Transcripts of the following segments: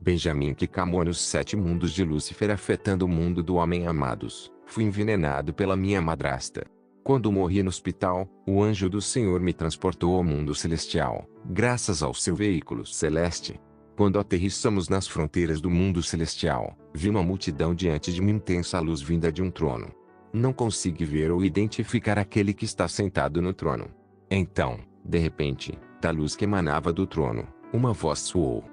Benjamim que camou nos 7 mundos de Lúcifer afetando o mundo do homem amados. Fui envenenado pela minha madrasta. Quando morri no hospital, o anjo do Senhor me transportou ao mundo celestial, graças ao seu veículo celeste. Quando aterrissamos nas fronteiras do mundo celestial, vi uma multidão diante de uma intensa luz vinda de um trono. Não consegui ver ou identificar aquele que está sentado no trono. Então, de repente, da luz que emanava do trono, uma voz soou.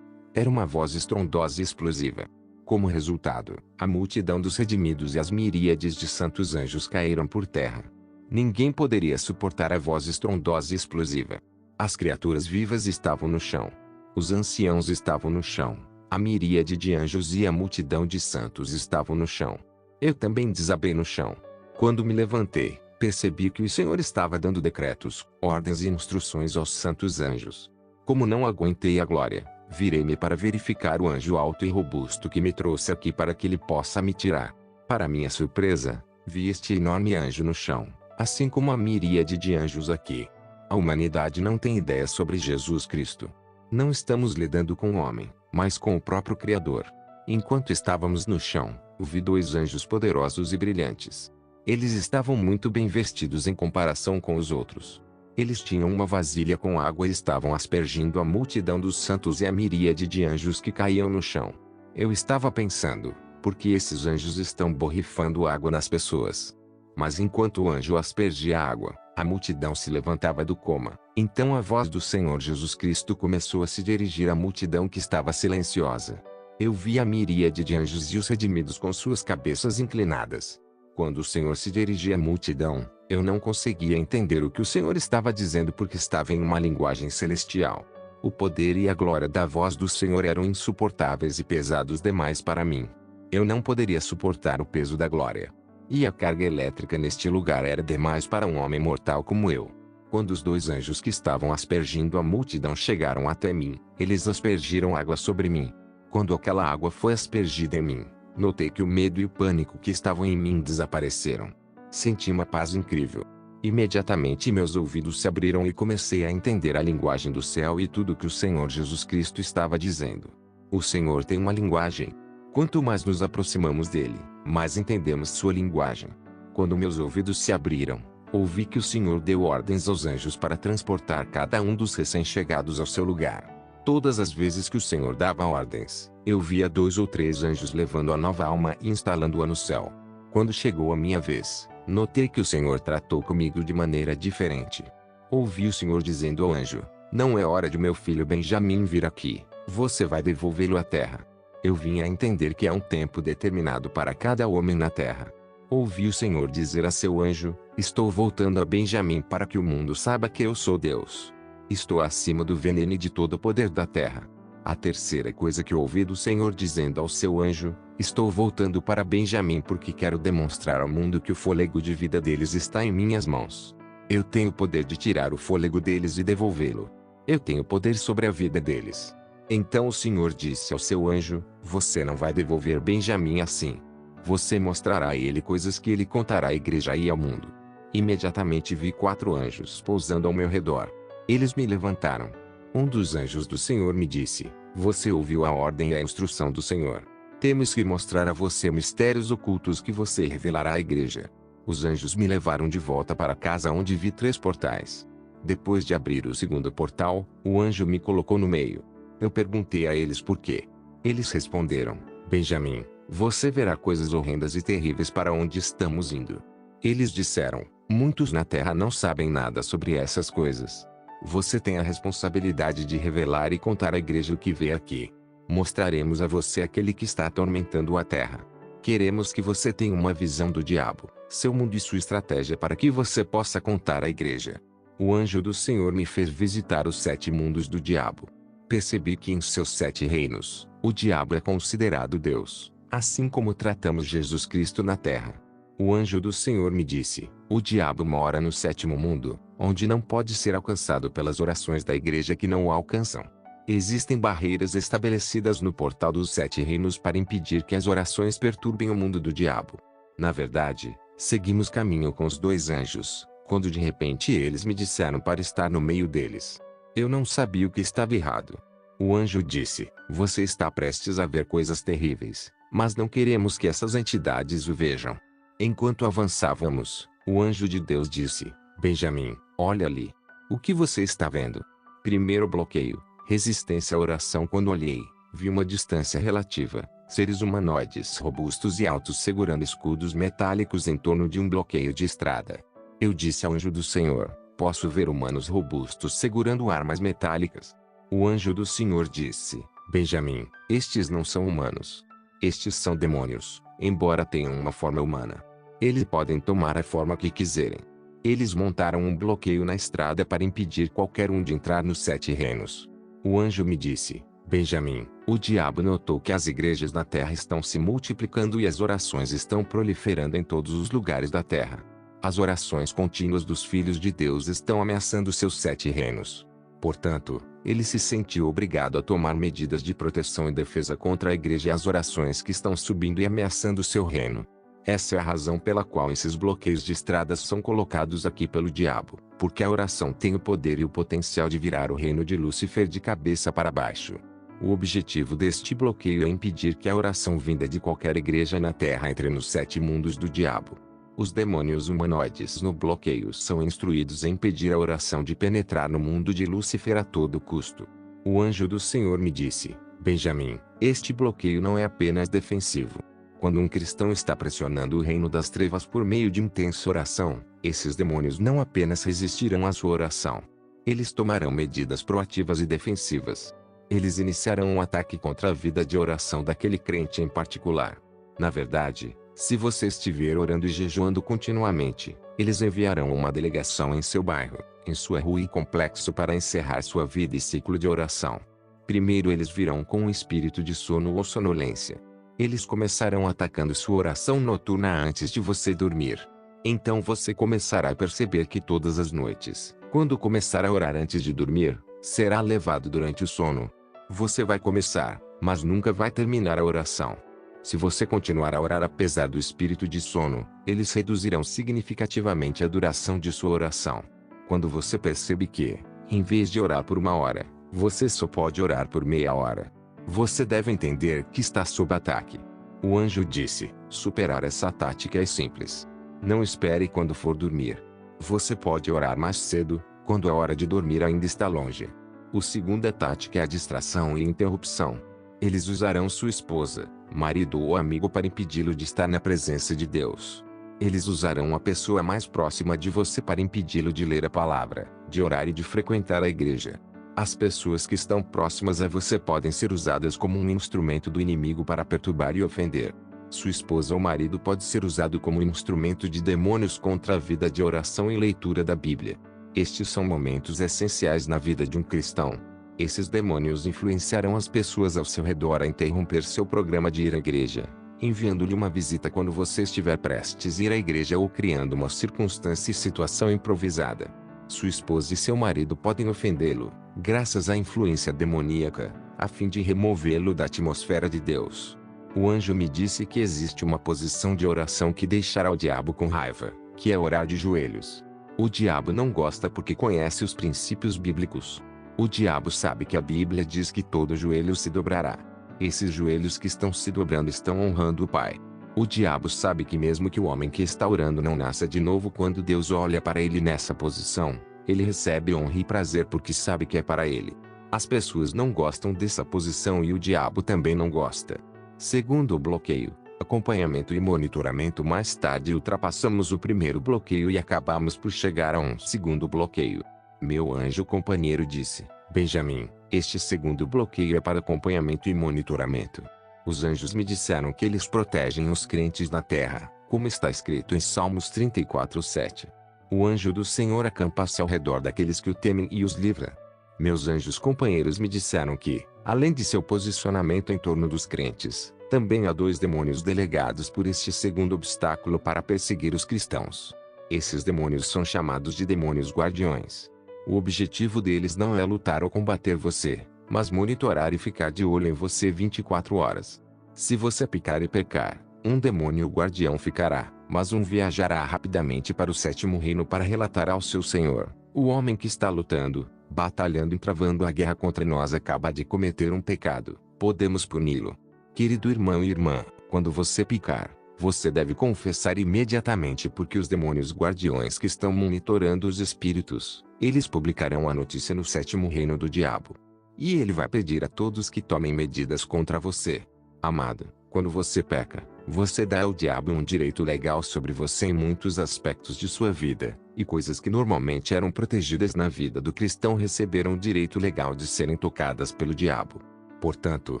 Era uma voz estrondosa e explosiva. Como resultado, a multidão dos redimidos e as miríades de santos anjos caíram por terra. Ninguém poderia suportar a voz estrondosa e explosiva. As criaturas vivas estavam no chão. Os anciãos estavam no chão. A miríade de anjos e a multidão de santos estavam no chão. Eu também desabei no chão. Quando me levantei, percebi que o Senhor estava dando decretos, ordens e instruções aos santos anjos. Como não aguentei a glória, virei-me para verificar o anjo alto e robusto que me trouxe aqui para que ele possa me tirar. Para minha surpresa, vi este enorme anjo no chão, assim como a miríade de anjos aqui. A humanidade não tem ideia sobre Jesus Cristo. Não estamos lidando com o homem, mas com o próprio Criador. Enquanto estávamos no chão, vi 2 anjos poderosos e brilhantes. Eles estavam muito bem vestidos em comparação com os outros. Eles tinham uma vasilha com água e estavam aspergindo a multidão dos santos e a miríade de anjos que caíam no chão. Eu estava pensando, por que esses anjos estão borrifando água nas pessoas? Mas enquanto o anjo aspergia água, a multidão se levantava do coma. Então a voz do Senhor Jesus Cristo começou a se dirigir à multidão que estava silenciosa. Eu vi a miríade de anjos e os redimidos com suas cabeças inclinadas. Quando o Senhor se dirigia à multidão, eu não conseguia entender o que o Senhor estava dizendo porque estava em uma linguagem celestial. O poder e a glória da voz do Senhor eram insuportáveis e pesados demais para mim. Eu não poderia suportar o peso da glória. E a carga elétrica neste lugar era demais para um homem mortal como eu. Quando os 2 anjos que estavam aspergindo a multidão chegaram até mim, eles aspergiram água sobre mim. Quando aquela água foi aspergida em mim, notei que o medo e o pânico que estavam em mim desapareceram. Senti uma paz incrível. Imediatamente meus ouvidos se abriram e comecei a entender a linguagem do céu e tudo que o Senhor Jesus Cristo estava dizendo. O Senhor tem uma linguagem. Quanto mais nos aproximamos dele, mais entendemos sua linguagem. Quando meus ouvidos se abriram, ouvi que o Senhor deu ordens aos anjos para transportar cada um dos recém-chegados ao seu lugar. Todas as vezes que o Senhor dava ordens, eu via 2 ou 3 anjos levando a nova alma e instalando-a no céu. Quando chegou a minha vez, notei que o Senhor tratou comigo de maneira diferente. Ouvi o Senhor dizendo ao anjo: "Não é hora de meu filho Benjamim vir aqui, você vai devolvê-lo à terra." Eu vim a entender que há um tempo determinado para cada homem na terra. Ouvi o Senhor dizer a seu anjo: "Estou voltando a Benjamim para que o mundo saiba que eu sou Deus. Estou acima do veneno e de todo o poder da terra." A terceira coisa que ouvi do Senhor dizendo ao seu anjo: "Estou voltando para Benjamim porque quero demonstrar ao mundo que o fôlego de vida deles está em minhas mãos. Eu tenho o poder de tirar o fôlego deles e devolvê-lo. Eu tenho poder sobre a vida deles." Então o Senhor disse ao seu anjo: "Você não vai devolver Benjamim assim. Você mostrará a ele coisas que ele contará à igreja e ao mundo." Imediatamente vi 4 anjos pousando ao meu redor. Eles me levantaram. Um dos anjos do Senhor me disse: "Você ouviu a ordem e a instrução do Senhor. Temos que mostrar a você mistérios ocultos que você revelará à igreja." Os anjos me levaram de volta para casa onde vi 3 portais. Depois de abrir o segundo portal, o anjo me colocou no meio. Eu perguntei a eles por quê. Eles responderam: "Benjamim, você verá coisas horrendas e terríveis para onde estamos indo." Eles disseram: "Muitos na terra não sabem nada sobre essas coisas. Você tem a responsabilidade de revelar e contar à igreja o que vê aqui. Mostraremos a você aquele que está atormentando a terra. Queremos que você tenha uma visão do diabo, seu mundo e sua estratégia para que você possa contar à igreja." O anjo do Senhor me fez visitar os 7 mundos do diabo. Percebi que em seus 7 reinos, o diabo é considerado Deus, assim como tratamos Jesus Cristo na terra. O anjo do Senhor me disse: "O diabo mora no 7º mundo, onde não pode ser alcançado pelas orações da igreja que não o alcançam. Existem barreiras estabelecidas no portal dos 7 reinos para impedir que as orações perturbem o mundo do diabo." Na verdade, seguimos caminho com os 2 anjos, quando de repente eles me disseram para estar no meio deles. Eu não sabia o que estava errado. O anjo disse: Você está prestes a ver coisas terríveis, mas não queremos que essas entidades o vejam. Enquanto avançávamos, o anjo de Deus disse: Benjamim, olha ali. O que você está vendo? Primeiro bloqueio, resistência à oração. Quando olhei, vi uma distância relativa, seres humanoides robustos e altos segurando escudos metálicos em torno de um bloqueio de estrada. Eu disse ao anjo do Senhor: Posso ver humanos robustos segurando armas metálicas? O anjo do Senhor disse: Benjamim, estes não são humanos. Estes são demônios, embora tenham uma forma humana. Eles podem tomar a forma que quiserem. Eles montaram um bloqueio na estrada para impedir qualquer um de entrar nos 7 reinos. O anjo me disse: Benjamim, o diabo notou que as igrejas na terra estão se multiplicando e as orações estão proliferando em todos os lugares da terra. As orações contínuas dos filhos de Deus estão ameaçando seus 7 reinos. Portanto, ele se sentiu obrigado a tomar medidas de proteção e defesa contra a igreja e as orações que estão subindo e ameaçando seu reino. Essa é a razão pela qual esses bloqueios de estradas são colocados aqui pelo diabo, porque a oração tem o poder e o potencial de virar o reino de Lúcifer de cabeça para baixo. O objetivo deste bloqueio é impedir que a oração vinda de qualquer igreja na terra entre nos 7 mundos do diabo. Os demônios humanoides no bloqueio são instruídos a impedir a oração de penetrar no mundo de Lúcifer a todo custo. O anjo do Senhor me disse: Benjamim, este bloqueio não é apenas defensivo. Quando um cristão está pressionando o reino das trevas por meio de intensa oração, esses demônios não apenas resistirão à sua oração. Eles tomarão medidas proativas e defensivas. Eles iniciarão um ataque contra a vida de oração daquele crente em particular. Na verdade, se você estiver orando e jejuando continuamente, eles enviarão uma delegação em seu bairro, em sua rua e complexo para encerrar sua vida e ciclo de oração. Primeiro eles virão com um espírito de sono ou sonolência. Eles começarão atacando sua oração noturna antes de você dormir. Então você começará a perceber que todas as noites, quando começar a orar antes de dormir, será levado durante o sono. Você vai começar, mas nunca vai terminar a oração. Se você continuar a orar apesar do espírito de sono, eles reduzirão significativamente a duração de sua oração. Quando você percebe que, em vez de orar por 1 hora, você só pode orar por meia hora, você deve entender que está sob ataque. O anjo disse: superar essa tática é simples. Não espere quando for dormir. Você pode orar mais cedo, quando a hora de dormir ainda está longe. A segunda tática é a distração e interrupção. Eles usarão sua esposa, marido ou amigo para impedi-lo de estar na presença de Deus. Eles usarão a pessoa mais próxima de você para impedi-lo de ler a palavra, de orar e de frequentar a igreja. As pessoas que estão próximas a você podem ser usadas como um instrumento do inimigo para perturbar e ofender. Sua esposa ou marido pode ser usado como instrumento de demônios contra a vida de oração e leitura da Bíblia. Estes são momentos essenciais na vida de um cristão. Esses demônios influenciarão as pessoas ao seu redor a interromper seu programa de ir à igreja, enviando-lhe uma visita quando você estiver prestes a ir à igreja ou criando uma circunstância e situação improvisada. Sua esposa e seu marido podem ofendê-lo, graças à influência demoníaca, a fim de removê-lo da atmosfera de Deus. O anjo me disse que existe uma posição de oração que deixará o diabo com raiva, que é orar de joelhos. O diabo não gosta porque conhece os princípios bíblicos. O diabo sabe que a Bíblia diz que todo joelho se dobrará. Esses joelhos que estão se dobrando estão honrando o Pai. O diabo sabe que mesmo que o homem que está orando não nasça de novo, quando Deus olha para ele nessa posição, ele recebe honra e prazer porque sabe que é para ele. As pessoas não gostam dessa posição e o diabo também não gosta. Segundo o bloqueio, acompanhamento e monitoramento. Mais tarde ultrapassamos o primeiro bloqueio e acabamos por chegar a um segundo bloqueio. Meu anjo companheiro disse: Benjamim, este segundo bloqueio é para acompanhamento e monitoramento. Os anjos me disseram que eles protegem os crentes na terra, como está escrito em Salmos 34:7. O anjo do Senhor acampa-se ao redor daqueles que o temem e os livra. Meus anjos companheiros me disseram que, além de seu posicionamento em torno dos crentes, também há 2 demônios delegados por este segundo obstáculo para perseguir os cristãos. Esses demônios são chamados de demônios guardiões. O objetivo deles não é lutar ou combater você, mas monitorar e ficar de olho em você 24 horas. Se você picar e pecar, um demônio guardião ficará, mas um viajará rapidamente para o 7º reino para relatar ao seu senhor, o homem que está lutando, batalhando e travando a guerra contra nós acaba de cometer um pecado, podemos puni-lo. Querido irmão e irmã, quando você pecar, você deve confessar imediatamente porque os demônios guardiões que estão monitorando os espíritos, eles publicarão a notícia no sétimo reino do diabo. E ele vai pedir a todos que tomem medidas contra você. Amado, quando você peca, você dá ao diabo um direito legal sobre você em muitos aspectos de sua vida, e coisas que normalmente eram protegidas na vida do cristão receberam o direito legal de serem tocadas pelo diabo. Portanto,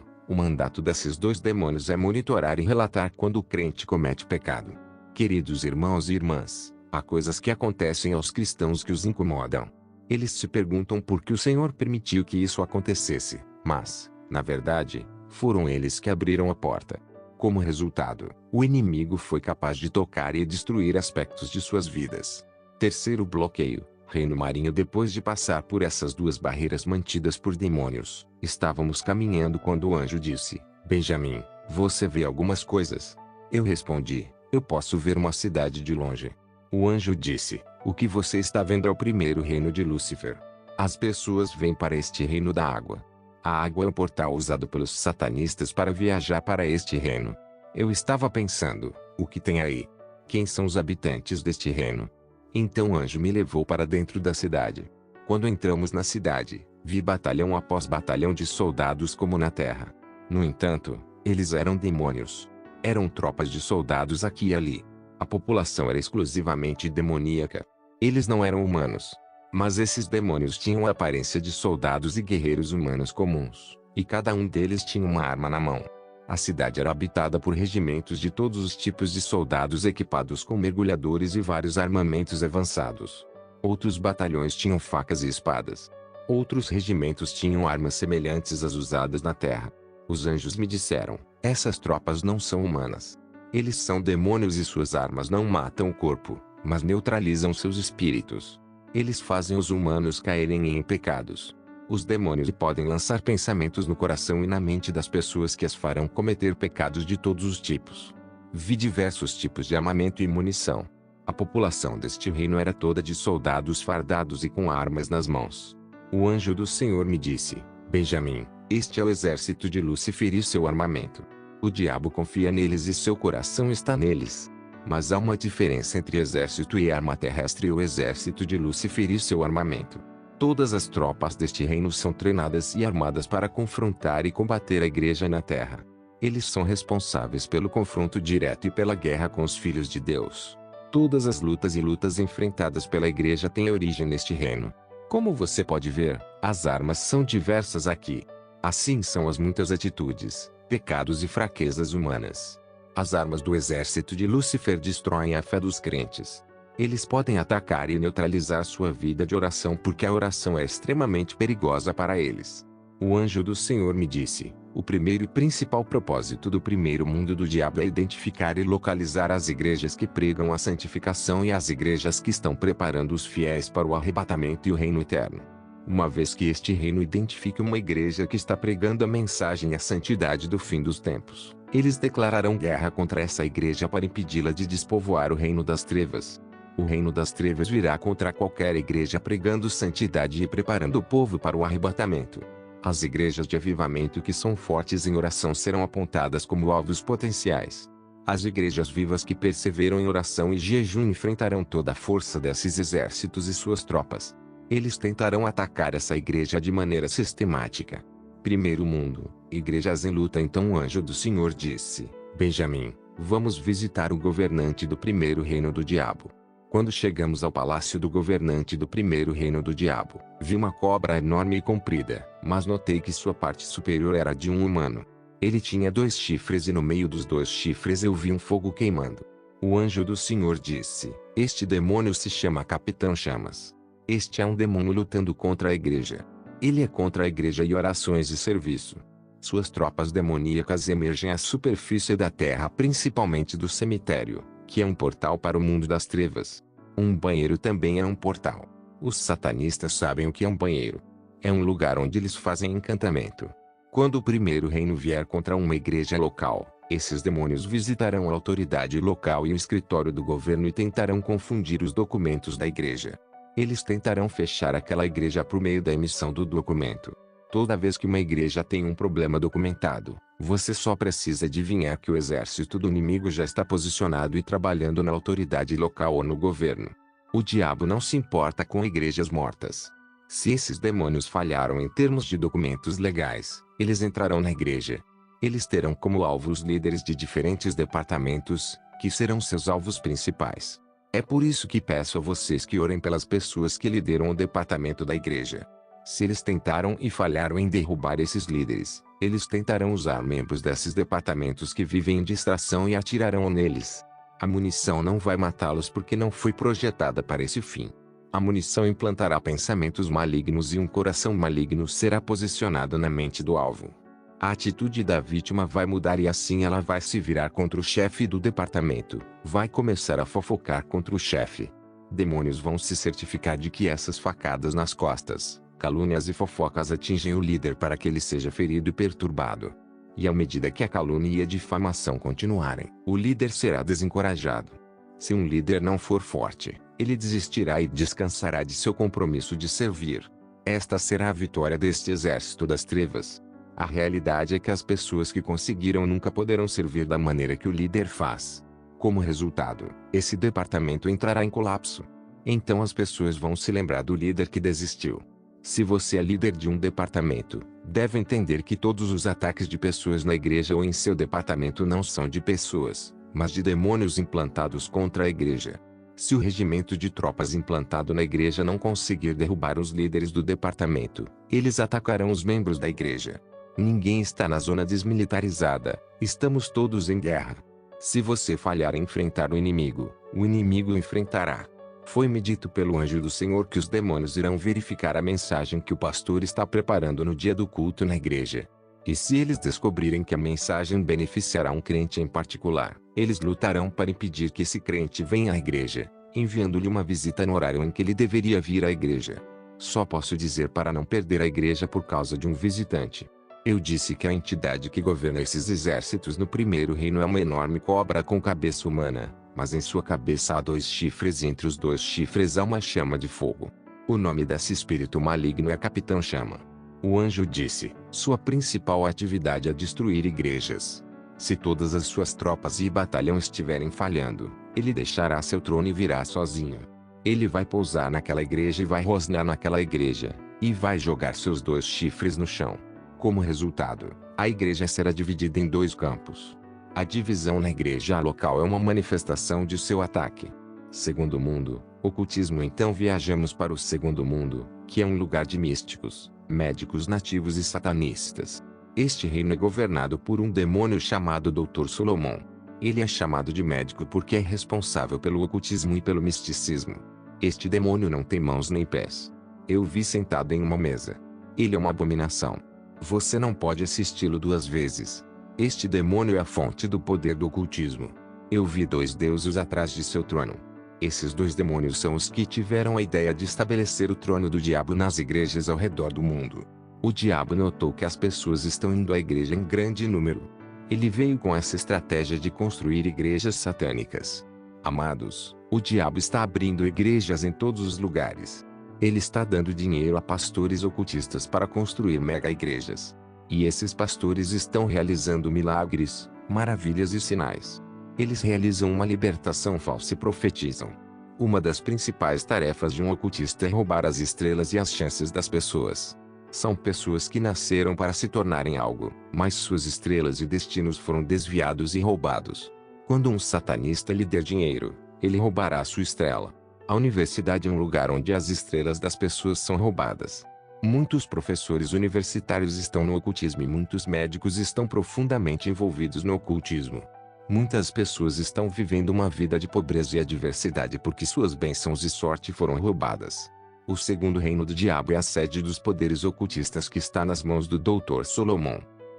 o mandato desses dois demônios é monitorar e relatar quando o crente comete pecado. Queridos irmãos e irmãs, há coisas que acontecem aos cristãos que os incomodam. Eles se perguntam por que o Senhor permitiu que isso acontecesse, mas, na verdade, foram eles que abriram a porta. Como resultado, o inimigo foi capaz de tocar e destruir aspectos de suas vidas. Terceiro bloqueio, reino marinho. Depois de passar por essas duas barreiras mantidas por demônios, estávamos caminhando quando o anjo disse: Benjamim, você vê algumas coisas? Eu respondi: eu posso ver uma cidade de longe. O anjo disse: o que você está vendo é o primeiro reino de Lúcifer. As pessoas vêm para este reino da água. A água é o portal usado pelos satanistas para viajar para este reino. Eu estava pensando, o que tem aí? Quem são os habitantes deste reino? Então o anjo me levou para dentro da cidade. Quando entramos na cidade, vi batalhão após batalhão de soldados como na terra. No entanto, eles eram demônios. Eram tropas de soldados aqui e ali. A população era exclusivamente demoníaca. Eles não eram humanos. Mas esses demônios tinham a aparência de soldados e guerreiros humanos comuns, e cada um deles tinha uma arma na mão. A cidade era habitada por regimentos de todos os tipos de soldados equipados com mergulhadores e vários armamentos avançados. Outros batalhões tinham facas e espadas. Outros regimentos tinham armas semelhantes às usadas na terra. Os anjos me disseram: essas tropas não são humanas. Eles são demônios e suas armas não matam o corpo, mas neutralizam seus espíritos. Eles fazem os humanos caírem em pecados. Os demônios podem lançar pensamentos no coração e na mente das pessoas que as farão cometer pecados de todos os tipos. Vi diversos tipos de armamento e munição. A população deste reino era toda de soldados fardados e com armas nas mãos. O anjo do Senhor me disse: Benjamim, este é o exército de Lúcifer e seu armamento. O diabo confia neles e seu coração está neles. Mas há uma diferença entre exército e arma terrestre e o exército de Lúcifer e seu armamento. Todas as tropas deste reino são treinadas e armadas para confrontar e combater a igreja na terra. Eles são responsáveis pelo confronto direto e pela guerra com os filhos de Deus. Todas as lutas enfrentadas pela igreja têm origem neste reino. Como você pode ver, as armas são diversas aqui. Assim são as muitas atitudes, pecados e fraquezas humanas. As armas do exército de Lúcifer destroem a fé dos crentes. Eles podem atacar e neutralizar sua vida de oração porque a oração é extremamente perigosa para eles. O anjo do Senhor me disse: o primeiro e principal propósito do primeiro mundo do diabo é identificar e localizar as igrejas que pregam a santificação e as igrejas que estão preparando os fiéis para o arrebatamento e o reino eterno. Uma vez que este reino identifique uma igreja que está pregando a mensagem e a santidade do fim dos tempos, eles declararão guerra contra essa igreja para impedi-la de despovoar o reino das trevas. O reino das trevas virá contra qualquer igreja pregando santidade e preparando o povo para o arrebatamento. As igrejas de avivamento que são fortes em oração serão apontadas como alvos potenciais. As igrejas vivas que perseveram em oração e jejum enfrentarão toda a força desses exércitos e suas tropas. Eles tentarão atacar essa igreja de maneira sistemática. Primeiro mundo, igrejas em luta. Então o anjo do Senhor disse: Benjamim, vamos visitar o governante do primeiro reino do diabo. Quando chegamos ao palácio do governante do primeiro reino do diabo, vi uma cobra enorme e comprida, mas notei que sua parte superior era de um humano. Ele tinha 2 chifres e no meio dos 2 chifres eu vi um fogo queimando. O anjo do Senhor disse: este demônio se chama Capitão Chamas. Este é um demônio lutando contra a igreja. Ele é contra a igreja e orações e serviço. Suas tropas demoníacas emergem à superfície da terra, principalmente do cemitério, que é um portal para o mundo das trevas. Um banheiro também é um portal. Os satanistas sabem o que é um banheiro. É um lugar onde eles fazem encantamento. Quando o primeiro reino vier contra uma igreja local, esses demônios visitarão a autoridade local e o escritório do governo e tentarão confundir os documentos da igreja. Eles tentarão fechar aquela igreja por meio da emissão do documento. Toda vez que uma igreja tem um problema documentado, você só precisa adivinhar que o exército do inimigo já está posicionado e trabalhando na autoridade local ou no governo. O diabo não se importa com igrejas mortas. Se esses demônios falharam em termos de documentos legais, eles entrarão na igreja. Eles terão como alvo os líderes de diferentes departamentos, que serão seus alvos principais. É por isso que peço a vocês que orem pelas pessoas que lideram o departamento da igreja. Se eles tentaram e falharam em derrubar esses líderes, eles tentarão usar membros desses departamentos que vivem em distração e atirarão neles. A munição não vai matá-los porque não foi projetada para esse fim. A munição implantará pensamentos malignos e um coração maligno será posicionado na mente do alvo. A atitude da vítima vai mudar e assim ela vai se virar contra o chefe do departamento, vai começar a fofocar contra o chefe. Demônios vão se certificar de que essas facadas nas costas, calúnias e fofocas atingem o líder para que ele seja ferido e perturbado. E à medida que a calúnia e a difamação continuarem, o líder será desencorajado. Se um líder não for forte, ele desistirá e descansará de seu compromisso de servir. Esta será a vitória deste exército das trevas. A realidade é que as pessoas que conseguiram nunca poderão servir da maneira que o líder faz. Como resultado, esse departamento entrará em colapso. Então as pessoas vão se lembrar do líder que desistiu. Se você é líder de um departamento, deve entender que todos os ataques de pessoas na igreja ou em seu departamento não são de pessoas, mas de demônios implantados contra a igreja. Se o regimento de tropas implantado na igreja não conseguir derrubar os líderes do departamento, eles atacarão os membros da igreja. Ninguém está na zona desmilitarizada, estamos todos em guerra. Se você falhar em enfrentar o inimigo o enfrentará. Foi-me dito pelo anjo do Senhor que os demônios irão verificar a mensagem que o pastor está preparando no dia do culto na igreja. E se eles descobrirem que a mensagem beneficiará um crente em particular, eles lutarão para impedir que esse crente venha à igreja, enviando-lhe uma visita no horário em que ele deveria vir à igreja. Só posso dizer para não perder a igreja por causa de um visitante. Eu disse que a entidade que governa esses exércitos no primeiro reino é uma enorme cobra com cabeça humana, mas em sua cabeça há 2 chifres e entre os 2 chifres há uma chama de fogo. O nome desse espírito maligno é Capitão Chama. O anjo disse, sua principal atividade é destruir igrejas. Se todas as suas tropas e batalhão estiverem falhando, ele deixará seu trono e virá sozinho. Ele vai pousar naquela igreja e vai rosnar naquela igreja, e vai jogar seus 2 chifres no chão. Como resultado, a igreja será dividida em 2 campos. A divisão na igreja local é uma manifestação de seu ataque. Segundo mundo, ocultismo. Então viajamos para o segundo mundo, que é um lugar de místicos, médicos nativos e satanistas. Este reino é governado por um demônio chamado Dr. Solomon. Ele é chamado de médico porque é responsável pelo ocultismo e pelo misticismo. Este demônio não tem mãos nem pés. Eu o vi sentado em uma mesa. Ele é uma abominação. Você não pode assisti-lo 2 vezes. Este demônio é a fonte do poder do ocultismo. Eu vi 2 deuses atrás de seu trono. Esses 2 demônios são os que tiveram a ideia de estabelecer o trono do diabo nas igrejas ao redor do mundo. O diabo notou que as pessoas estão indo à igreja em grande número. Ele veio com essa estratégia de construir igrejas satânicas. Amados, o diabo está abrindo igrejas em todos os lugares. Ele está dando dinheiro a pastores ocultistas para construir mega-igrejas. E esses pastores estão realizando milagres, maravilhas e sinais. Eles realizam uma libertação falsa e profetizam. Uma das principais tarefas de um ocultista é roubar as estrelas e as chances das pessoas. São pessoas que nasceram para se tornarem algo, mas suas estrelas e destinos foram desviados e roubados. Quando um satanista lhe der dinheiro, ele roubará sua estrela. A universidade é um lugar onde as estrelas das pessoas são roubadas. Muitos professores universitários estão no ocultismo e muitos médicos estão profundamente envolvidos no ocultismo. Muitas pessoas estão vivendo uma vida de pobreza e adversidade porque suas bênçãos e sorte foram roubadas. O segundo reino do diabo é a sede dos poderes ocultistas que está nas mãos do Dr. Solomon.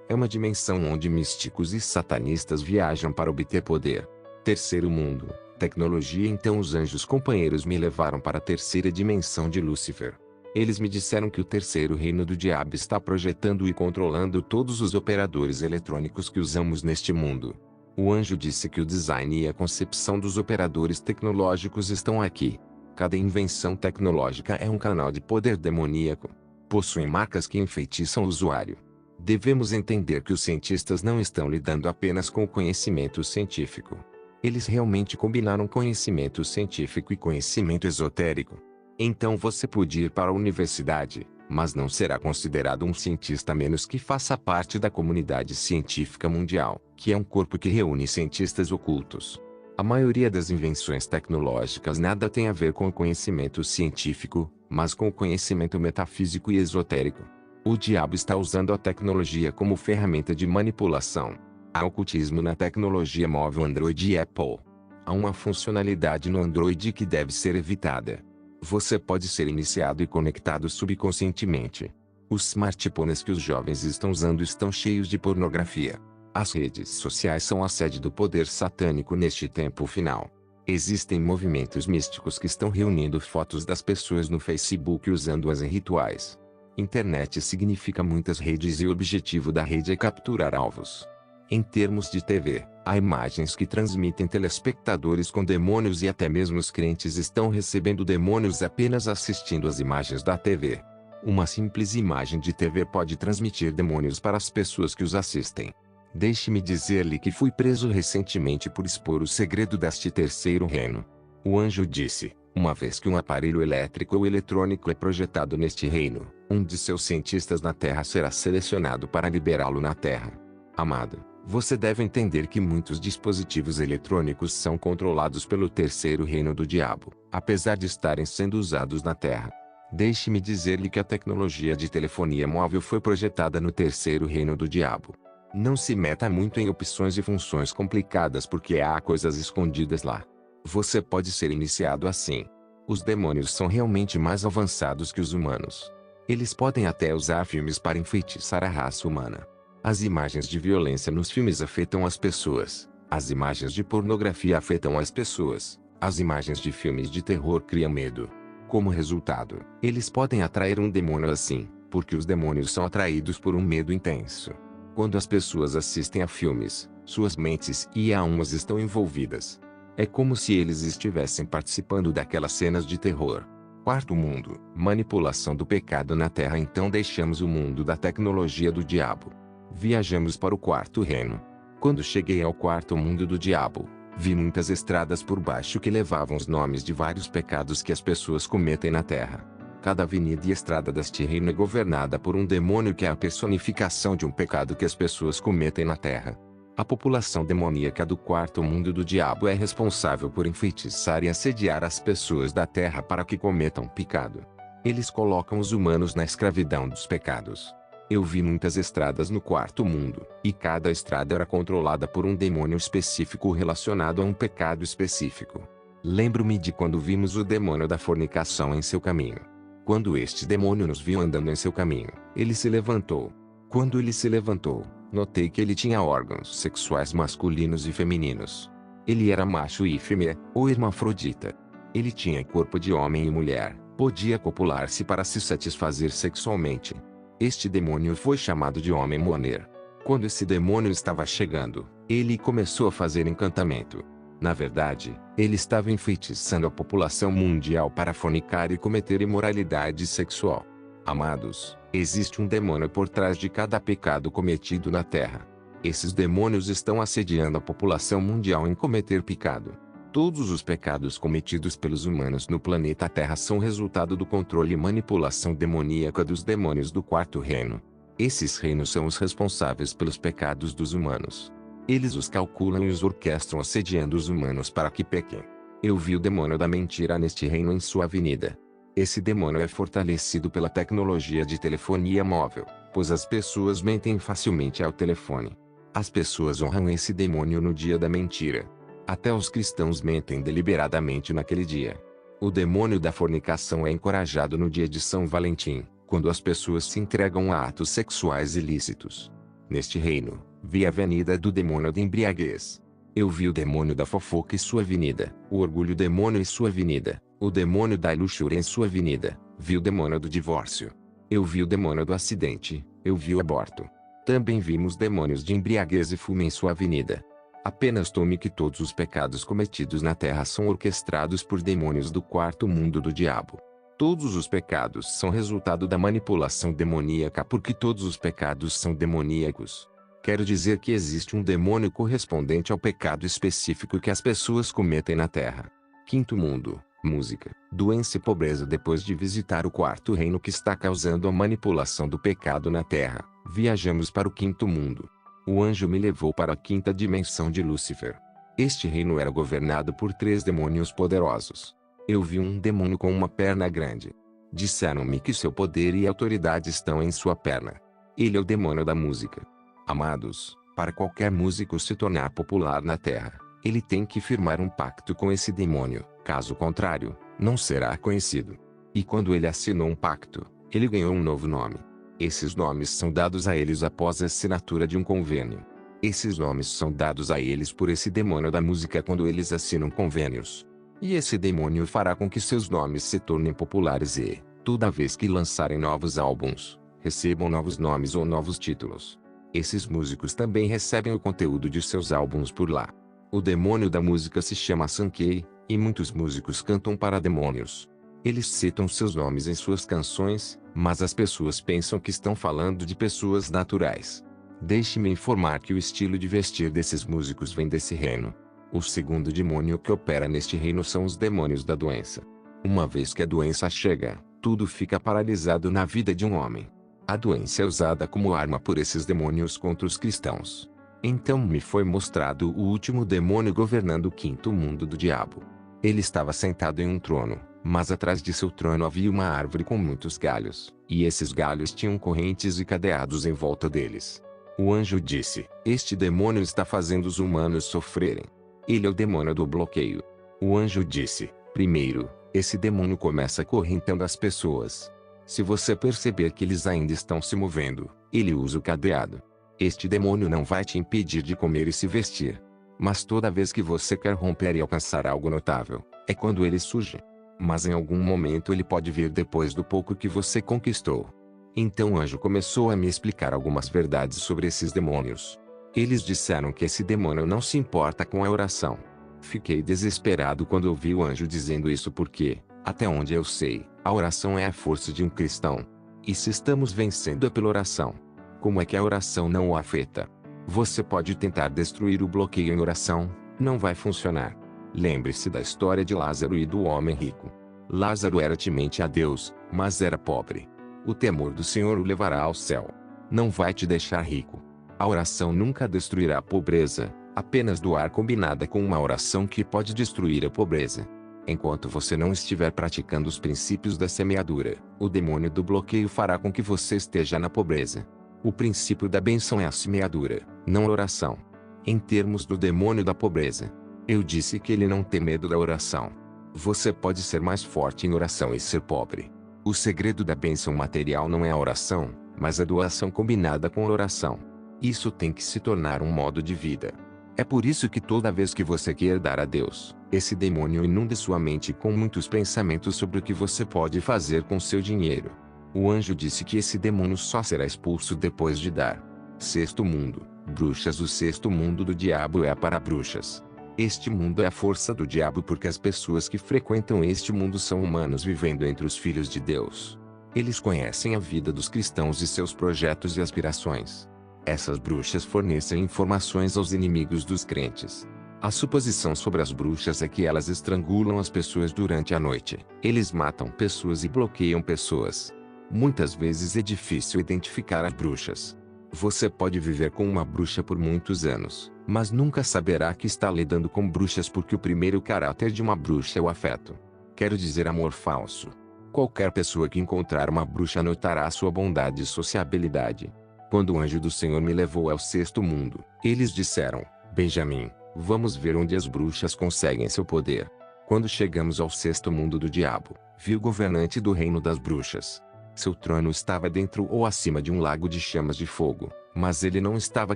É uma dimensão onde místicos e satanistas viajam para obter poder. Terceiro mundo. Tecnologia. Então os anjos companheiros me levaram para a terceira dimensão de Lúcifer. Eles me disseram que o terceiro reino do diabo está projetando e controlando todos os operadores eletrônicos que usamos neste mundo. O anjo disse que o design e a concepção dos operadores tecnológicos estão aqui. Cada invenção tecnológica é um canal de poder demoníaco. Possuem marcas que enfeitiçam o usuário. Devemos entender que os cientistas não estão lidando apenas com o conhecimento científico. Eles realmente combinaram conhecimento científico e conhecimento esotérico. Então você pode ir para a universidade, mas não será considerado um cientista a menos que faça parte da comunidade científica mundial, que é um corpo que reúne cientistas ocultos. A maioria das invenções tecnológicas nada tem a ver com o conhecimento científico, mas com o conhecimento metafísico e esotérico. O diabo está usando a tecnologia como ferramenta de manipulação. Há ocultismo na tecnologia móvel Android e Apple. Há uma funcionalidade no Android que deve ser evitada. Você pode ser iniciado e conectado subconscientemente. Os smartphones que os jovens estão usando estão cheios de pornografia. As redes sociais são a sede do poder satânico neste tempo final. Existem movimentos místicos que estão reunindo fotos das pessoas no Facebook usando-as em rituais. Internet significa muitas redes e o objetivo da rede é capturar alvos. Em termos de TV, há imagens que transmitem telespectadores com demônios e até mesmo os crentes estão recebendo demônios apenas assistindo às imagens da TV. Uma simples imagem de TV pode transmitir demônios para as pessoas que os assistem. Deixe-me dizer-lhe que fui preso recentemente por expor o segredo deste terceiro reino. O anjo disse: uma vez que um aparelho elétrico ou eletrônico é projetado neste reino, um de seus cientistas na Terra será selecionado para liberá-lo na Terra. Amado, você deve entender que muitos dispositivos eletrônicos são controlados pelo terceiro reino do diabo, apesar de estarem sendo usados na Terra. Deixe-me dizer-lhe que a tecnologia de telefonia móvel foi projetada no terceiro reino do diabo. Não se meta muito em opções e funções complicadas porque há coisas escondidas lá. Você pode ser iniciado assim. Os demônios são realmente mais avançados que os humanos. Eles podem até usar filmes para enfeitiçar a raça humana. As imagens de violência nos filmes afetam as pessoas. As imagens de pornografia afetam as pessoas. As imagens de filmes de terror criam medo. Como resultado, eles podem atrair um demônio assim, porque os demônios são atraídos por um medo intenso. Quando as pessoas assistem a filmes, suas mentes e almas estão envolvidas. É como se eles estivessem participando daquelas cenas de terror. Quarto mundo, manipulação do pecado na Terra. Então deixamos o mundo da tecnologia do diabo. Viajamos para o quarto reino. Quando cheguei ao quarto mundo do diabo, vi muitas estradas por baixo que levavam os nomes de vários pecados que as pessoas cometem na Terra. Cada avenida e estrada deste reino é governada por um demônio que é a personificação de um pecado que as pessoas cometem na Terra. A população demoníaca do quarto mundo do diabo é responsável por enfeitiçar e assediar as pessoas da Terra para que cometam pecado. Eles colocam os humanos na escravidão dos pecados. Eu vi muitas estradas no quarto mundo, e cada estrada era controlada por um demônio específico relacionado a um pecado específico. Lembro-me de quando vimos o demônio da fornicação em seu caminho. Quando este demônio nos viu andando em seu caminho, ele se levantou. Quando ele se levantou, notei que ele tinha órgãos sexuais masculinos e femininos. Ele era macho e fêmea, ou hermafrodita. Ele tinha corpo de homem e mulher, podia copular-se para se satisfazer sexualmente. Este demônio foi chamado de Homem Moner. Quando esse demônio estava chegando, ele começou a fazer encantamento. Na verdade, ele estava enfeitiçando a população mundial para fornicar e cometer imoralidade sexual. Amados, existe um demônio por trás de cada pecado cometido na Terra. Esses demônios estão assediando a população mundial em cometer pecado. Todos os pecados cometidos pelos humanos no planeta Terra são resultado do controle e manipulação demoníaca dos demônios do quarto reino. Esses reinos são os responsáveis pelos pecados dos humanos. Eles os calculam e os orquestram assediando os humanos para que pequem. Eu vi o demônio da mentira neste reino em sua avenida. Esse demônio é fortalecido pela tecnologia de telefonia móvel, pois as pessoas mentem facilmente ao telefone. As pessoas honram esse demônio no dia da mentira. Até os cristãos mentem deliberadamente naquele dia. O demônio da fornicação é encorajado no dia de São Valentim, quando as pessoas se entregam a atos sexuais ilícitos. Neste reino, vi a avenida do demônio da embriaguez. Eu vi o demônio da fofoca e sua avenida, o orgulho demônio e sua avenida, o demônio da luxúria em sua avenida, vi o demônio do divórcio. Eu vi o demônio do acidente, eu vi o aborto. Também vimos demônios de embriaguez e fumo em sua avenida. Apenas tome que todos os pecados cometidos na terra são orquestrados por demônios do quarto mundo do diabo. Todos os pecados são resultado da manipulação demoníaca porque todos os pecados são demoníacos. Quero dizer que existe um demônio correspondente ao pecado específico que as pessoas cometem na terra. Quinto mundo, música, doença e pobreza. Depois de visitar o quarto reino que está causando a manipulação do pecado na terra, viajamos para o quinto mundo. O anjo me levou para a quinta dimensão de Lúcifer. Este reino era governado por 3 demônios poderosos. Eu vi um demônio com uma perna grande. Disseram-me que seu poder e autoridade estão em sua perna. Ele é o demônio da música. Amados, para qualquer músico se tornar popular na terra, ele tem que firmar um pacto com esse demônio, caso contrário, não será conhecido. E quando ele assinou um pacto, ele ganhou um novo nome. Esses nomes são dados a eles após a assinatura de um convênio. Esses nomes são dados a eles por esse demônio da música quando eles assinam convênios. E esse demônio fará com que seus nomes se tornem populares e, toda vez que lançarem novos álbuns, recebam novos nomes ou novos títulos. Esses músicos também recebem o conteúdo de seus álbuns por lá. O demônio da música se chama Sankey, e muitos músicos cantam para demônios. Eles citam seus nomes em suas canções, mas as pessoas pensam que estão falando de pessoas naturais. Deixe-me informar que o estilo de vestir desses músicos vem desse reino. O segundo demônio que opera neste reino são os demônios da doença. Uma vez que a doença chega, tudo fica paralisado na vida de um homem. A doença é usada como arma por esses demônios contra os cristãos. Então me foi mostrado o último demônio governando o quinto mundo do diabo. Ele estava sentado em um trono, mas atrás de seu trono havia uma árvore com muitos galhos, e esses galhos tinham correntes e cadeados em volta deles. O anjo disse: este demônio está fazendo os humanos sofrerem. Ele é o demônio do bloqueio. O anjo disse: primeiro, esse demônio começa acorrentando as pessoas. Se você perceber que eles ainda estão se movendo, ele usa o cadeado. Este demônio não vai te impedir de comer e se vestir. Mas toda vez que você quer romper e alcançar algo notável, é quando ele surge. Mas em algum momento ele pode vir depois do pouco que você conquistou. Então o anjo começou a me explicar algumas verdades sobre esses demônios. Eles disseram que esse demônio não se importa com a oração. Fiquei desesperado quando ouvi o anjo dizendo isso porque, até onde eu sei, a oração é a força de um cristão. E se estamos vencendo é pela oração. Como é que a oração não o afeta? Você pode tentar destruir o bloqueio em oração, não vai funcionar. Lembre-se da história de Lázaro e do homem rico. Lázaro era temente a Deus, mas era pobre. O temor do Senhor o levará ao céu. Não vai te deixar rico. A oração nunca destruirá a pobreza, apenas doar combinada com uma oração que pode destruir a pobreza. Enquanto você não estiver praticando os princípios da semeadura, o demônio do bloqueio fará com que você esteja na pobreza. O princípio da bênção é a semeadura, não a oração. Em termos do demônio da pobreza, eu disse que ele não tem medo da oração. Você pode ser mais forte em oração e ser pobre. O segredo da bênção material não é a oração, mas a doação combinada com a oração. Isso tem que se tornar um modo de vida. É por isso que toda vez que você quer dar a Deus, esse demônio inunda sua mente com muitos pensamentos sobre o que você pode fazer com seu dinheiro. O anjo disse que esse demônio só será expulso depois de dar. Sexto mundo, bruxas. O sexto mundo do diabo é para bruxas. Este mundo é a força do diabo porque as pessoas que frequentam este mundo são humanos vivendo entre os filhos de Deus. Eles conhecem a vida dos cristãos e seus projetos e aspirações. Essas bruxas fornecem informações aos inimigos dos crentes. A suposição sobre as bruxas é que elas estrangulam as pessoas durante a noite. Eles matam pessoas e bloqueiam pessoas. Muitas vezes é difícil identificar as bruxas. Você pode viver com uma bruxa por muitos anos, mas nunca saberá que está lidando com bruxas porque o primeiro caráter de uma bruxa é o afeto. Quero dizer amor falso. Qualquer pessoa que encontrar uma bruxa notará sua bondade e sociabilidade. Quando o anjo do Senhor me levou ao sexto mundo, eles disseram: Benjamim, vamos ver onde as bruxas conseguem seu poder. Quando chegamos ao sexto mundo do diabo, vi o governante do reino das bruxas. Seu trono estava dentro ou acima de um lago de chamas de fogo, mas ele não estava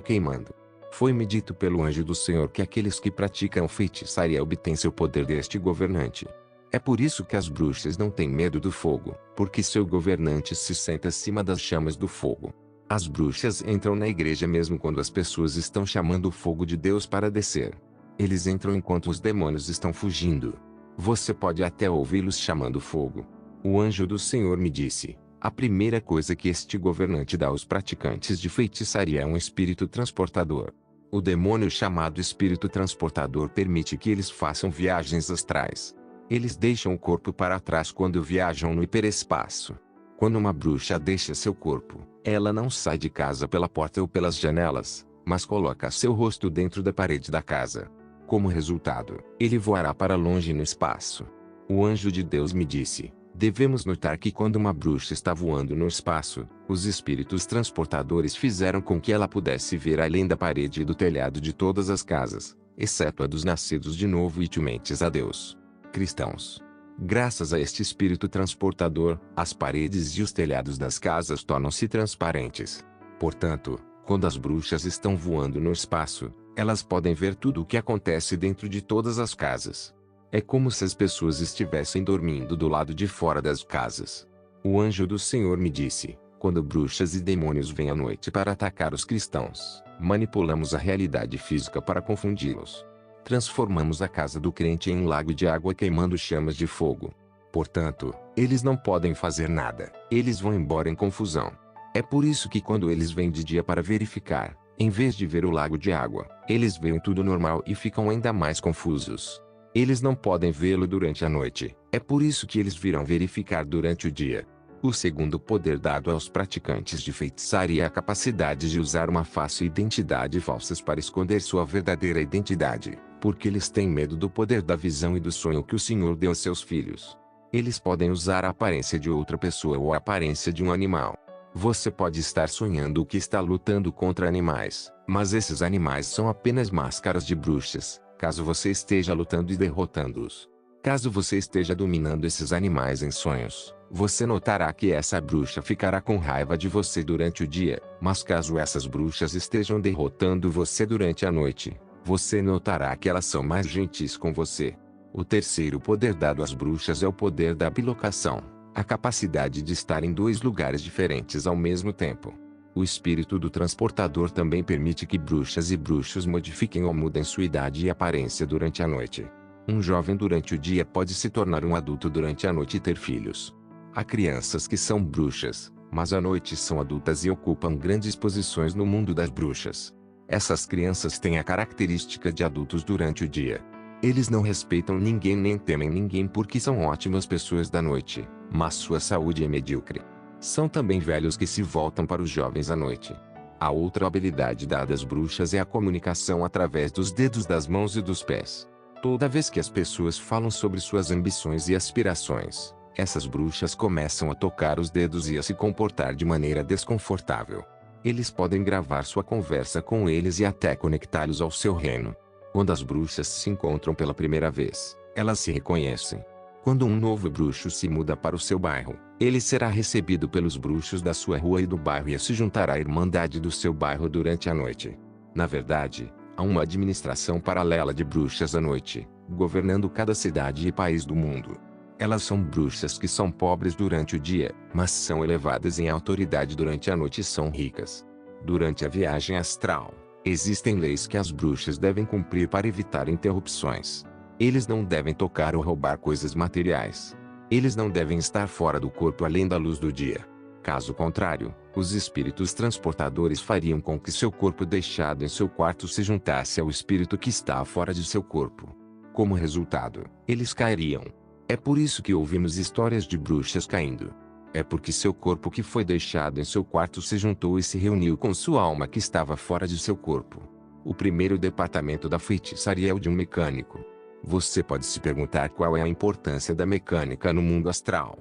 queimando. Foi-me dito pelo anjo do Senhor que aqueles que praticam feitiçaria obtêm seu poder deste governante. É por isso que as bruxas não têm medo do fogo, porque seu governante se senta acima das chamas do fogo. As bruxas entram na igreja mesmo quando as pessoas estão chamando o fogo de Deus para descer. Eles entram enquanto os demônios estão fugindo. Você pode até ouvi-los chamando fogo. O anjo do Senhor me disse: a primeira coisa que este governante dá aos praticantes de feitiçaria é um espírito transportador. O demônio chamado espírito transportador permite que eles façam viagens astrais. Eles deixam o corpo para trás quando viajam no hiperespaço. Quando uma bruxa deixa seu corpo, ela não sai de casa pela porta ou pelas janelas, mas coloca seu rosto dentro da parede da casa. Como resultado, ele voará para longe no espaço. O anjo de Deus me disse: devemos notar que quando uma bruxa está voando no espaço, os espíritos transportadores fizeram com que ela pudesse ver além da parede e do telhado de todas as casas, exceto a dos nascidos de novo e tementes a Deus. Cristãos. Graças a este espírito transportador, as paredes e os telhados das casas tornam-se transparentes. Portanto, quando as bruxas estão voando no espaço, elas podem ver tudo o que acontece dentro de todas as casas. É como se as pessoas estivessem dormindo do lado de fora das casas. O anjo do Senhor me disse: quando bruxas e demônios vêm à noite para atacar os cristãos, manipulamos a realidade física para confundi-los. Transformamos a casa do crente em um lago de água queimando chamas de fogo. Portanto, eles não podem fazer nada. Eles vão embora em confusão. É por isso que quando eles vêm de dia para verificar, em vez de ver o lago de água, eles veem tudo normal e ficam ainda mais confusos. Eles não podem vê-lo durante a noite. É por isso que eles virão verificar durante o dia. O segundo poder dado aos praticantes de feitiçaria é a capacidade de usar uma face e identidade falsas para esconder sua verdadeira identidade, porque eles têm medo do poder da visão e do sonho que o Senhor deu aos seus filhos. Eles podem usar a aparência de outra pessoa ou a aparência de um animal. Você pode estar sonhando que está lutando contra animais, mas esses animais são apenas máscaras de bruxas, caso você esteja lutando e derrotando-os. Caso você esteja dominando esses animais em sonhos, você notará que essa bruxa ficará com raiva de você durante o dia, mas caso essas bruxas estejam derrotando você durante a noite, você notará que elas são mais gentis com você. O terceiro poder dado às bruxas é o poder da bilocação, a capacidade de estar em dois lugares diferentes ao mesmo tempo. O espírito do transportador também permite que bruxas e bruxos modifiquem ou mudem sua idade e aparência durante a noite. Um jovem durante o dia pode se tornar um adulto durante a noite e ter filhos. Há crianças que são bruxas, mas à noite são adultas e ocupam grandes posições no mundo das bruxas. Essas crianças têm a característica de adultos durante o dia. Eles não respeitam ninguém nem temem ninguém porque são ótimas pessoas da noite, mas sua saúde é medíocre. São também velhos que se voltam para os jovens à noite. A outra habilidade dada às bruxas é a comunicação através dos dedos das mãos e dos pés. Toda vez que as pessoas falam sobre suas ambições e aspirações, essas bruxas começam a tocar os dedos e a se comportar de maneira desconfortável. Eles podem gravar sua conversa com eles e até conectá-los ao seu reino. Quando as bruxas se encontram pela primeira vez, elas se reconhecem. Quando um novo bruxo se muda para o seu bairro, ele será recebido pelos bruxos da sua rua e do bairro e se juntará à irmandade do seu bairro durante a noite. Na verdade, há uma administração paralela de bruxas à noite, governando cada cidade e país do mundo. Elas são bruxas que são pobres durante o dia, mas são elevadas em autoridade durante a noite e são ricas. Durante a viagem astral, existem leis que as bruxas devem cumprir para evitar interrupções. Eles não devem tocar ou roubar coisas materiais. Eles não devem estar fora do corpo além da luz do dia. Caso contrário, os espíritos transportadores fariam com que seu corpo deixado em seu quarto se juntasse ao espírito que está fora de seu corpo. Como resultado, eles cairiam. É por isso que ouvimos histórias de bruxas caindo. É porque seu corpo que foi deixado em seu quarto se juntou e se reuniu com sua alma que estava fora de seu corpo. O primeiro departamento da feitiçaria é o de um mecânico. Você pode se perguntar qual é a importância da mecânica no mundo astral.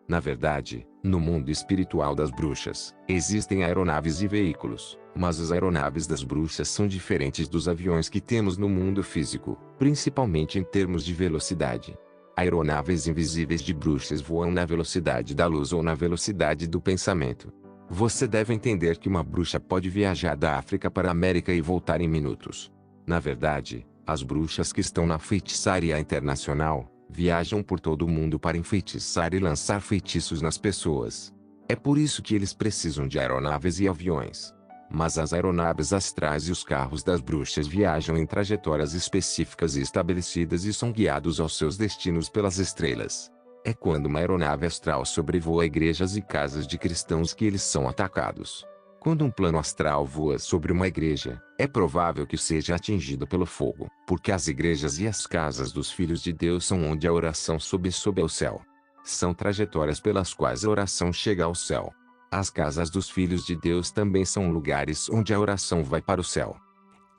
Na verdade, no mundo espiritual das bruxas, existem aeronaves e veículos, mas as aeronaves das bruxas são diferentes dos aviões que temos no mundo físico, principalmente em termos de velocidade. Aeronaves invisíveis de bruxas voam na velocidade da luz ou na velocidade do pensamento. Você deve entender que uma bruxa pode viajar da África para a América e voltar em minutos. Na verdade, as bruxas que estão na feitiçaria internacional viajam por todo o mundo para enfeitiçar e lançar feitiços nas pessoas. É por isso que eles precisam de aeronaves e aviões. Mas as aeronaves astrais e os carros das bruxas viajam em trajetórias específicas e estabelecidas e são guiados aos seus destinos pelas estrelas. É quando uma aeronave astral sobrevoa igrejas e casas de cristãos que eles são atacados. Quando um plano astral voa sobre uma igreja, é provável que seja atingido pelo fogo, porque as igrejas e as casas dos filhos de Deus são onde a oração sobe ao céu. São trajetórias pelas quais a oração chega ao céu. As casas dos filhos de Deus também são lugares onde a oração vai para o céu.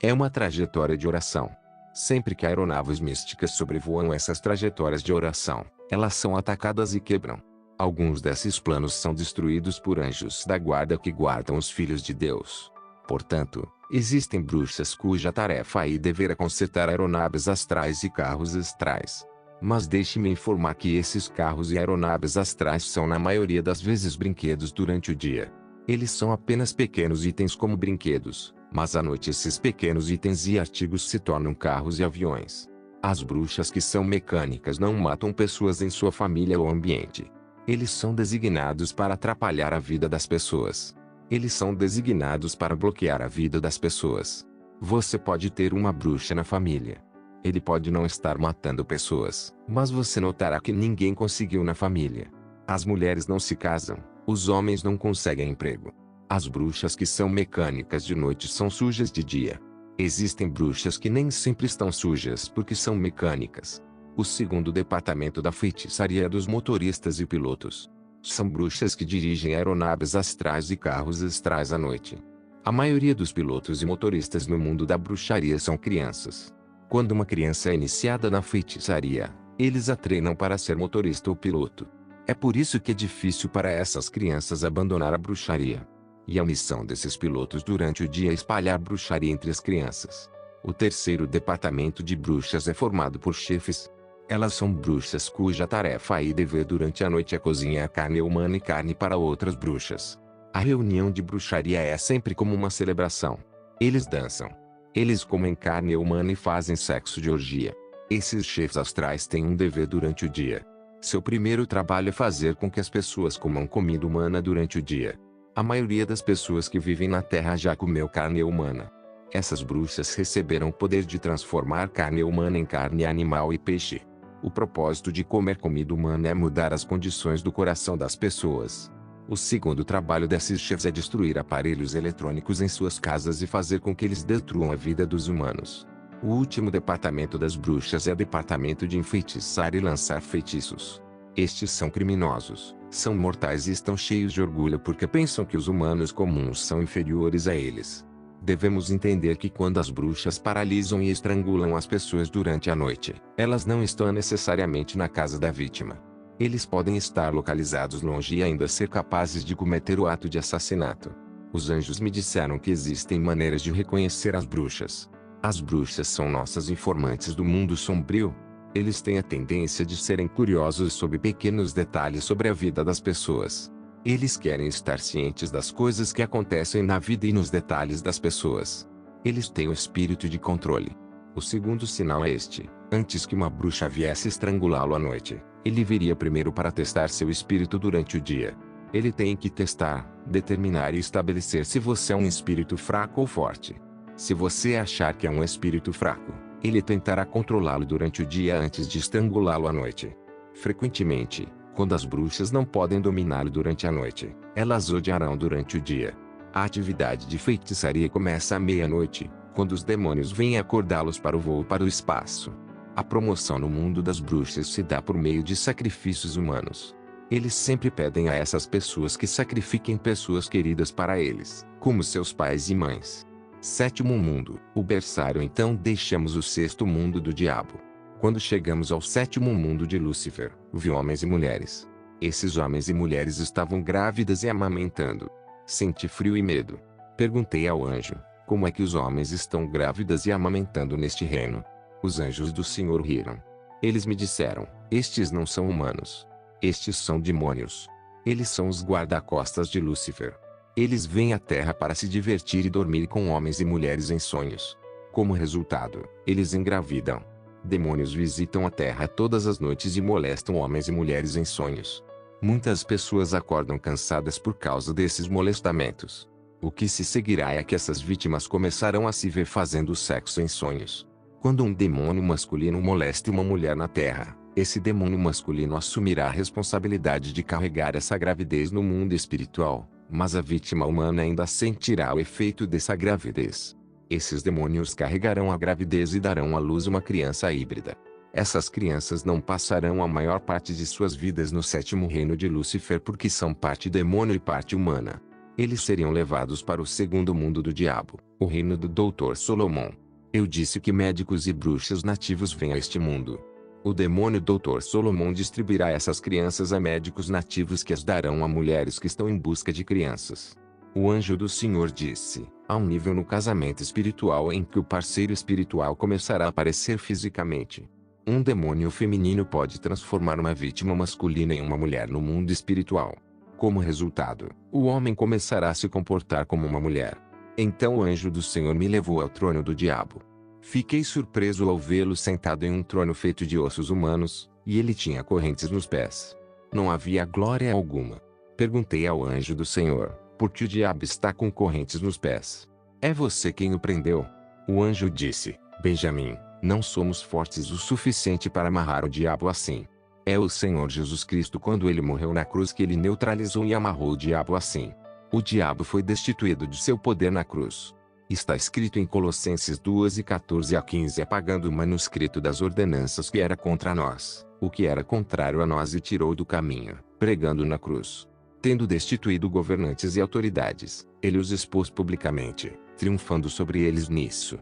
É uma trajetória de oração. Sempre que aeronaves místicas sobrevoam essas trajetórias de oração, elas são atacadas e quebram. Alguns desses planos são destruídos por anjos da guarda que guardam os filhos de Deus. Portanto, existem bruxas cuja tarefa e dever é consertar aeronaves astrais e carros astrais. Mas deixe-me informar que esses carros e aeronaves astrais são na maioria das vezes brinquedos durante o dia. Eles são apenas pequenos itens como brinquedos, mas à noite esses pequenos itens e artigos se tornam carros e aviões. As bruxas que são mecânicas não matam pessoas em sua família ou ambiente. Eles são designados para atrapalhar a vida das pessoas. Eles são designados para bloquear a vida das pessoas. Você pode ter uma bruxa na família. Ele pode não estar matando pessoas, mas você notará que ninguém conseguiu na família. As mulheres não se casam, os homens não conseguem emprego. As bruxas que são mecânicas de noite são sujas de dia. Existem bruxas que nem sempre estão sujas porque são mecânicas. O segundo departamento da feitiçaria é dos motoristas e pilotos. São bruxas que dirigem aeronaves astrais e carros astrais à noite. A maioria dos pilotos e motoristas no mundo da bruxaria são crianças. Quando uma criança é iniciada na feitiçaria, eles a treinam para ser motorista ou piloto. É por isso que é difícil para essas crianças abandonar a bruxaria. E a missão desses pilotos durante o dia é espalhar bruxaria entre as crianças. O terceiro departamento de bruxas é formado por chefes. Elas são bruxas cuja tarefa e dever durante a noite é cozinhar carne humana e carne para outras bruxas. A reunião de bruxaria é sempre como uma celebração. Eles dançam. Eles comem carne humana e fazem sexo de orgia. Esses chefes astrais têm um dever durante o dia. Seu primeiro trabalho é fazer com que as pessoas comam comida humana durante o dia. A maioria das pessoas que vivem na Terra já comeu carne humana. Essas bruxas receberam o poder de transformar carne humana em carne animal e peixe. O propósito de comer comida humana é mudar as condições do coração das pessoas. O segundo trabalho desses chefes é destruir aparelhos eletrônicos em suas casas e fazer com que eles destruam a vida dos humanos. O último departamento das bruxas é o departamento de enfeitiçar e lançar feitiços. Estes são criminosos, são mortais e estão cheios de orgulho porque pensam que os humanos comuns são inferiores a eles. Devemos entender que quando as bruxas paralisam e estrangulam as pessoas durante a noite, elas não estão necessariamente na casa da vítima. Eles podem estar localizados longe e ainda ser capazes de cometer o ato de assassinato. Os anjos me disseram que existem maneiras de reconhecer as bruxas. As bruxas são nossas informantes do mundo sombrio. Eles têm a tendência de serem curiosos sobre pequenos detalhes sobre a vida das pessoas. Eles querem estar cientes das coisas que acontecem na vida e nos detalhes das pessoas. Eles têm o espírito de controle. O segundo sinal é este: antes que uma bruxa viesse estrangulá-lo à noite, ele viria primeiro para testar seu espírito durante o dia. Ele tem que testar, determinar e estabelecer se você é um espírito fraco ou forte. Se você achar que é um espírito fraco, ele tentará controlá-lo durante o dia antes de estrangulá-lo à noite. Frequentemente, quando as bruxas não podem dominá-lo durante a noite, elas odiarão durante o dia. A atividade de feitiçaria começa à meia-noite, quando os demônios vêm acordá-los para o voo para o espaço. A promoção no mundo das bruxas se dá por meio de sacrifícios humanos. Eles sempre pedem a essas pessoas que sacrifiquem pessoas queridas para eles, como seus pais e mães. Sétimo mundo, o berçário. Então deixamos o sexto mundo do diabo. Quando chegamos ao sétimo mundo de Lúcifer, vi homens e mulheres. Esses homens e mulheres estavam grávidas e amamentando. Senti frio e medo. Perguntei ao anjo: como é que os homens estão grávidas e amamentando neste reino? Os anjos do Senhor riram. Eles me disseram: estes não são humanos. Estes são demônios. Eles são os guarda-costas de Lúcifer. Eles vêm à Terra para se divertir e dormir com homens e mulheres em sonhos. Como resultado, eles engravidam. Demônios visitam a Terra todas as noites e molestam homens e mulheres em sonhos. Muitas pessoas acordam cansadas por causa desses molestamentos. O que se seguirá é que essas vítimas começarão a se ver fazendo sexo em sonhos. Quando um demônio masculino moleste uma mulher na Terra, esse demônio masculino assumirá a responsabilidade de carregar essa gravidez no mundo espiritual, mas a vítima humana ainda sentirá o efeito dessa gravidez. Esses demônios carregarão a gravidez e darão à luz uma criança híbrida. Essas crianças não passarão a maior parte de suas vidas no sétimo reino de Lúcifer porque são parte demônio e parte humana. Eles seriam levados para o segundo mundo do diabo, o reino do Dr. Solomon. Eu disse que médicos e bruxos nativos vêm a este mundo. O demônio Dr. Solomon distribuirá essas crianças a médicos nativos que as darão a mulheres que estão em busca de crianças. O anjo do Senhor disse: há um nível no casamento espiritual em que o parceiro espiritual começará a aparecer fisicamente. Um demônio feminino pode transformar uma vítima masculina em uma mulher no mundo espiritual. Como resultado, o homem começará a se comportar como uma mulher. Então o anjo do Senhor me levou ao trono do diabo. Fiquei surpreso ao vê-lo sentado em um trono feito de ossos humanos, e ele tinha correntes nos pés. Não havia glória alguma. Perguntei ao anjo do Senhor: por que o diabo está com correntes nos pés? É você quem o prendeu? O anjo disse: Benjamim, não somos fortes o suficiente para amarrar o diabo assim. É o Senhor Jesus Cristo, quando ele morreu na cruz, que ele neutralizou e amarrou o diabo assim. O diabo foi destituído de seu poder na cruz. Está escrito em Colossenses 2:14-15, apagando o manuscrito das ordenanças que era contra nós, o que era contrário a nós, e tirou do caminho, pregando na cruz. Tendo destituído governantes e autoridades, ele os expôs publicamente, triunfando sobre eles nisso.